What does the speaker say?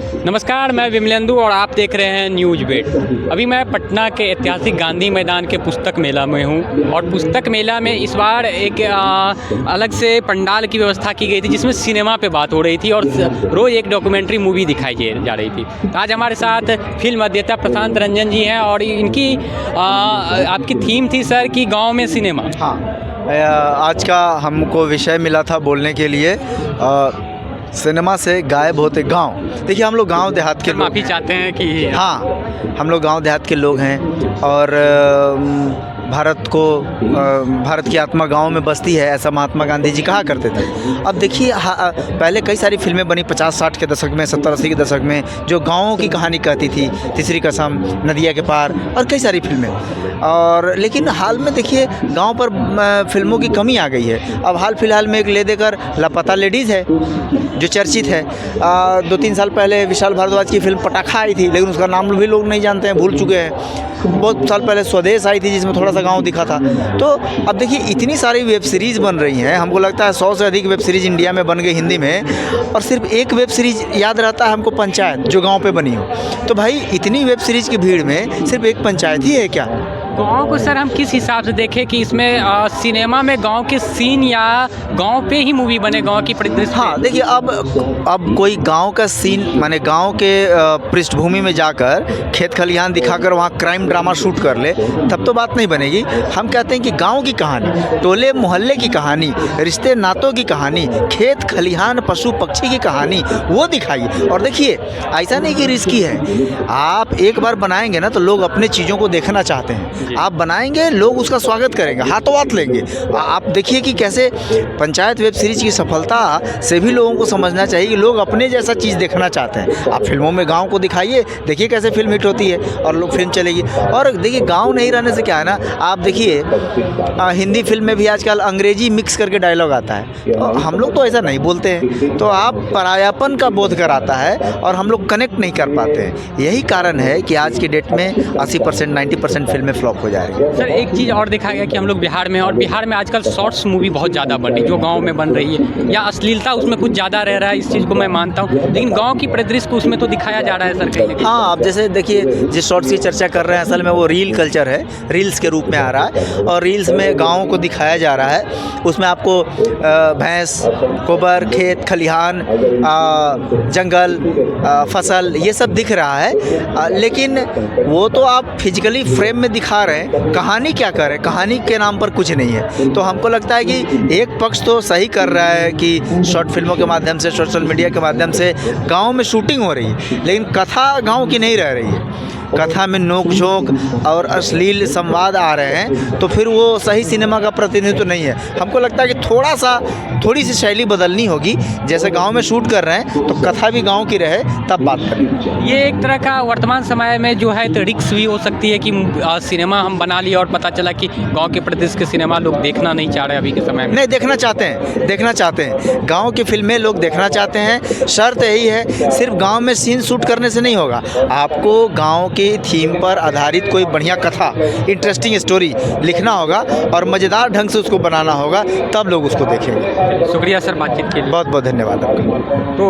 नमस्कार, मैं विमलेंदु और आप देख रहे हैं न्यूज़ बेट। अभी मैं पटना के ऐतिहासिक गांधी मैदान के पुस्तक मेला में हूं और पुस्तक मेला में इस बार एक अलग से पंडाल की व्यवस्था की गई थी जिसमें सिनेमा पे बात हो रही थी और रोज़ एक डॉक्यूमेंट्री मूवी दिखाई जा रही थी। आज हमारे साथ फिल्म अध्येता प्रशांत रंजन जी हैं और इनकी आपकी थीम थी सर कि गाँव में सिनेमा। हाँ, आज का हमको विषय मिला था बोलने के लिए सिनेमा से गायब होते गांव। देखिए, हम लोग गांव देहात के माफ़ी चाहते हैं कि हाँ, हम लोग गांव देहात के लोग हैं और भारत की आत्मा गांव में बसती है, ऐसा महात्मा गांधी जी कहा करते थे। अब देखिए, पहले कई सारी फिल्में बनी 50-60 के दशक में, 70-80 के दशक में, जो गाँवों की कहानी कहती थी। तीसरी कसम, नदिया के पार और कई सारी फिल्में। और लेकिन हाल में देखिए गांव पर फिल्मों की कमी आ गई है। अब हाल फिलहाल में एक ले देकर लापता लेडीज़ है जो चर्चित है। 2-3 साल पहले विशाल भारद्वाज की फिल्म पटाखा आई थी, लेकिन उसका नाम भी लोग नहीं जानते हैं, भूल चुके हैं। बहुत साल पहले स्वदेश आई थी जिसमें थोड़ा सा गांव दिखा था। तो अब देखिए, इतनी सारी वेब सीरीज़ बन रही हैं, हमको लगता है 100 से अधिक वेब सीरीज़ इंडिया में बन गई हिंदी में, और सिर्फ एक वेब सीरीज़ याद रहता है हमको, पंचायत, जो गांव पे बनी हो। तो भाई, इतनी वेब सीरीज़ की भीड़ में सिर्फ एक पंचायत ही है क्या? गाँव को सर हम किस हिसाब से देखें कि इसमें सिनेमा में गांव के सीन या गांव पे ही मूवी बने, गांव की परिदृश्य? हाँ, देखिए, अब कोई गांव का सीन, माने गांव के पृष्ठभूमि में जाकर खेत खलिहान दिखाकर वहाँ क्राइम ड्रामा शूट कर ले, तब तो बात नहीं बनेगी। हम कहते हैं कि गांव की कहानी, टोले मोहल्ले की कहानी, रिश्ते नातों की कहानी, खेत खलिहान पशु पक्षी की कहानी, वो दिखाइए। और देखिए, ऐसा नहीं कि रिस्की है। आप एक बार बनाएंगे ना तो लोग अपने चीज़ों को देखना चाहते हैं। आप बनाएंगे, लोग उसका स्वागत करेंगे, हाथों हाथ लेंगे। आप देखिए कि कैसे पंचायत वेब सीरीज़ की सफलता से भी लोगों को समझना चाहिए कि लोग अपने जैसा चीज़ देखना चाहते हैं। आप फिल्मों में गांव को दिखाइए, देखिए कैसे फिल्म हिट होती है और लोग फिल्म चलेगी। और देखिए, गांव नहीं रहने से क्या है ना, आप देखिए हिंदी फिल्म में भी आजकल अंग्रेजी मिक्स करके डायलॉग आता है, तो हम लोग तो ऐसा नहीं बोलते हैं। तो आप परायापन का बोध कराता है और हम लोग कनेक्ट नहीं कर पाते हैं। यही कारण है कि आज की डेट में 80% 90% फिल्में फ्लॉप हो जा रही है। सर, एक चीज़ और देखा गया कि हम लोग बिहार में, और बिहार में आजकल शॉर्ट्स मूवी बहुत ज़्यादा बन रही है जो गांव में बन रही है, या अश्लीलता उसमें कुछ ज़्यादा रह रहा है, इस चीज़ को मैं मानता हूँ, लेकिन गांव की परिदृश्य को उसमें तो दिखाया जा रहा है सर कहीं। हाँ, अब जैसे देखिए, जिस शॉर्ट्स की चर्चा कर रहे हैं, असल में वो रील कल्चर है, रील्स के रूप में आ रहा है और रील्स में गाँव को दिखाया जा रहा है। उसमें आपको भैंस, गोबर, खेत खलिहान, जंगल, फसल, ये सब दिख रहा है। लेकिन वो तो आप फिजिकली फ्रेम में दिखा रहे हैं, कहानी क्या कर रहे हैं? कहानी के नाम पर कुछ नहीं है। तो हमको लगता है कि एक पक्ष तो सही कर रहा है कि शॉर्ट फिल्मों के माध्यम से, सोशल मीडिया के माध्यम से गांव में शूटिंग हो रही है, लेकिन कथा गांव की नहीं रह रही है। कथा में नोक झोंक और अश्लील संवाद आ रहे हैं, तो फिर वो सही सिनेमा का प्रतिनिधित्व नहीं है। हमको लगता है कि थोड़ी सी शैली बदलनी होगी। जैसे गांव में शूट कर रहे हैं तो कथा भी गांव की रहे, तब बात करें। ये एक तरह का वर्तमान समय में जो है तो रिक्स भी हो सकती है कि सिनेमा हम बना लिए और पता चला कि गांव के परिदृश्य के सिनेमा लोग देखना नहीं चाह रहे अभी के समय में। नहीं, देखना चाहते हैं गांव की फिल्में लोग देखना चाहते हैं। शर्त यही है, सिर्फ गांव में सीन शूट करने से नहीं होगा, आपको गांव की थीम पर आधारित कोई बढ़िया कथा, इंटरेस्टिंग स्टोरी लिखना होगा और मज़ेदार ढंग से उसको बनाना होगा, तब लोग उसको देखेंगे। शुक्रिया सर बातचीत के लिए। बहुत बहुत धन्यवाद आपका। तो